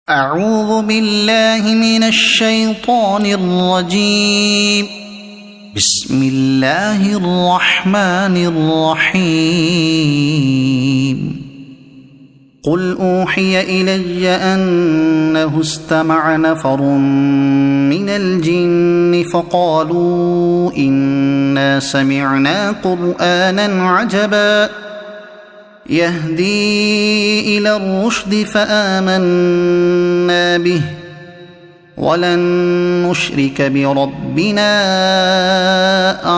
أعوذ بالله من الشيطان الرجيم. بسم الله الرحمن الرحيم. قل أوحي إلي أنه استمع نفر من الجن فقالوا إنا سمعنا قرآنا عجبا يهدي إلى الرشد فآمنا به ولن نشرك بربنا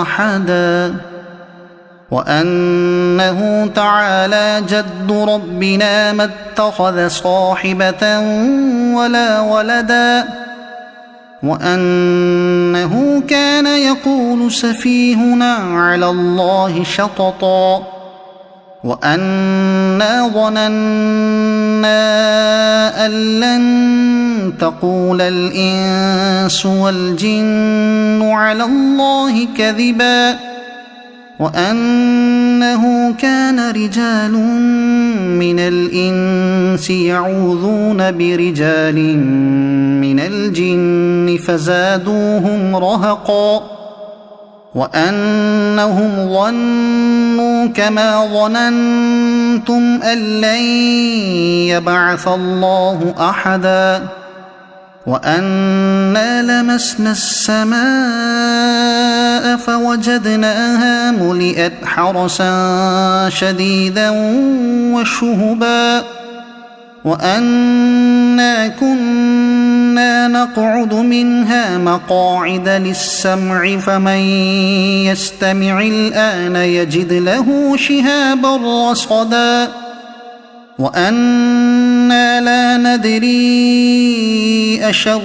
أحدا وأنه تعالى جد ربنا ما اتخذ صاحبة ولا ولدا وأنه كان يقول سفيهنا على الله شططا وأنا ظننا أن لن تقول الإنس والجن على الله كذبا وأنه كان رجال من الإنس يعوذون برجال من الجن فزادوهم رهقا وأنهم ظنوا كما ظننتم أن لن يبعث الله أحدا وأنا لمسنا السماء فوجدناها ملئت حرسا شديدا وشهبا وأنا كنا نقعد منها مقاعد للسمع فمن يستمع الآن يجد له شهابا رصدا وأنا لا ندري أشر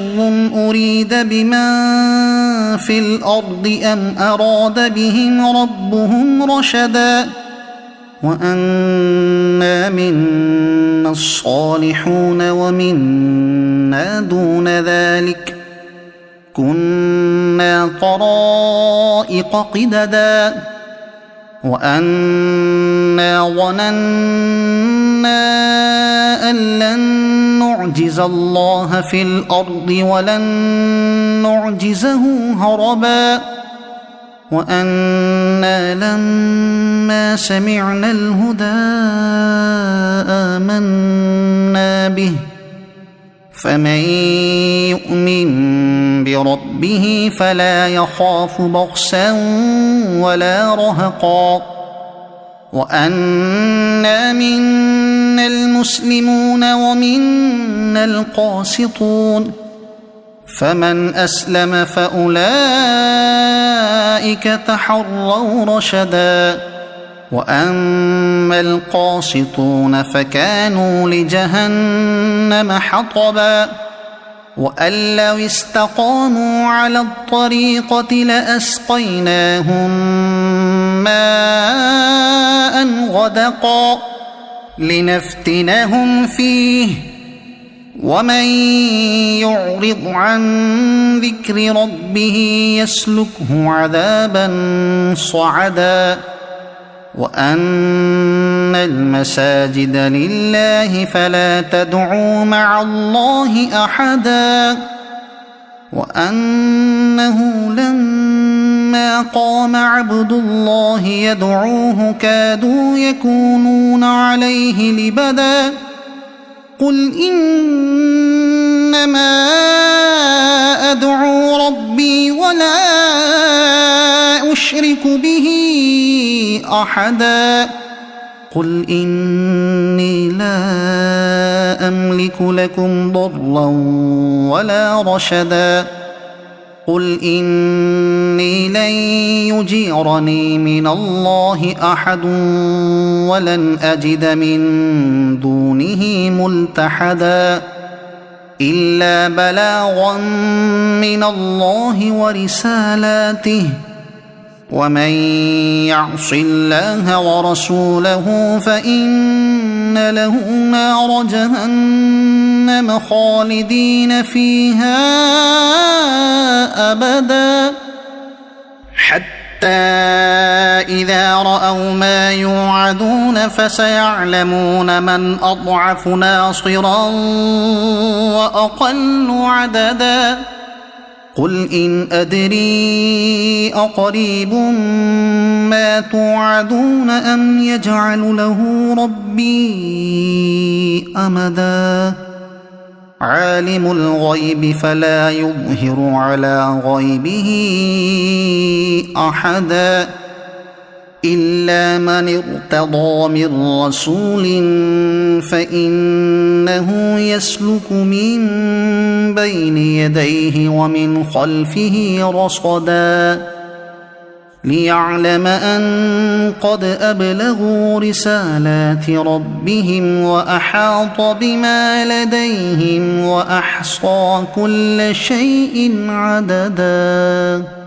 أريد بمن في الأرض أم أراد بهم ربهم رشدا وأنا منا الصالحون ومنا دون ذلك كنا طرائق قددا وأنا ظننا أن لن نعجز الله في الأرض ولن نعجزه هربا وأنا لما سمعنا الهدى آمنا به فمن يؤمن بربه فلا يخاف بخسا ولا رهقا وأنا منا المسلمون ومنا القاسطون فمن أسلم فأولئك تحروا رشدا وأما القاسطون فكانوا لجهنم حطبا وأن لو استقاموا على الطريقة لأسقيناهم ماء غدقا لنفتنهم فيه ومن يعرض عن ذكر ربه يسلكه عذابا صعدا وأن المساجد لله فلا تدعوا مع الله أحدا وأنه لما قام عبد الله يدعوه كادوا يكونون عليه لبدا قل إنما أدعو ربي ولا أشرك به أحدا قل إني لا أملك لكم ضرا ولا رشدا قل إني لن يجيرني من الله أحد ولن أجد من دونه ملتحدا إلا بلاغا من الله ورسالاته ومن يعص الله ورسوله فإن له نار جهنم خالدين فيها أبدا حتى حتى إذا رأوا ما يوعدون فسيعلمون من أضعف ناصرا وأقل عددا قل إن أدري أقريب ما توعدون أم يجعل له ربي أمدا عالم الغيب فلا يظهر على غيبه أحدا إلا من ارتضى من رسول فإنه يسلك من بين يديه ومن خلفه رصدا ليعلم أن قد أبلغوا رسالات ربهم وأحاط بما لديهم وأحصى كل شيء عددا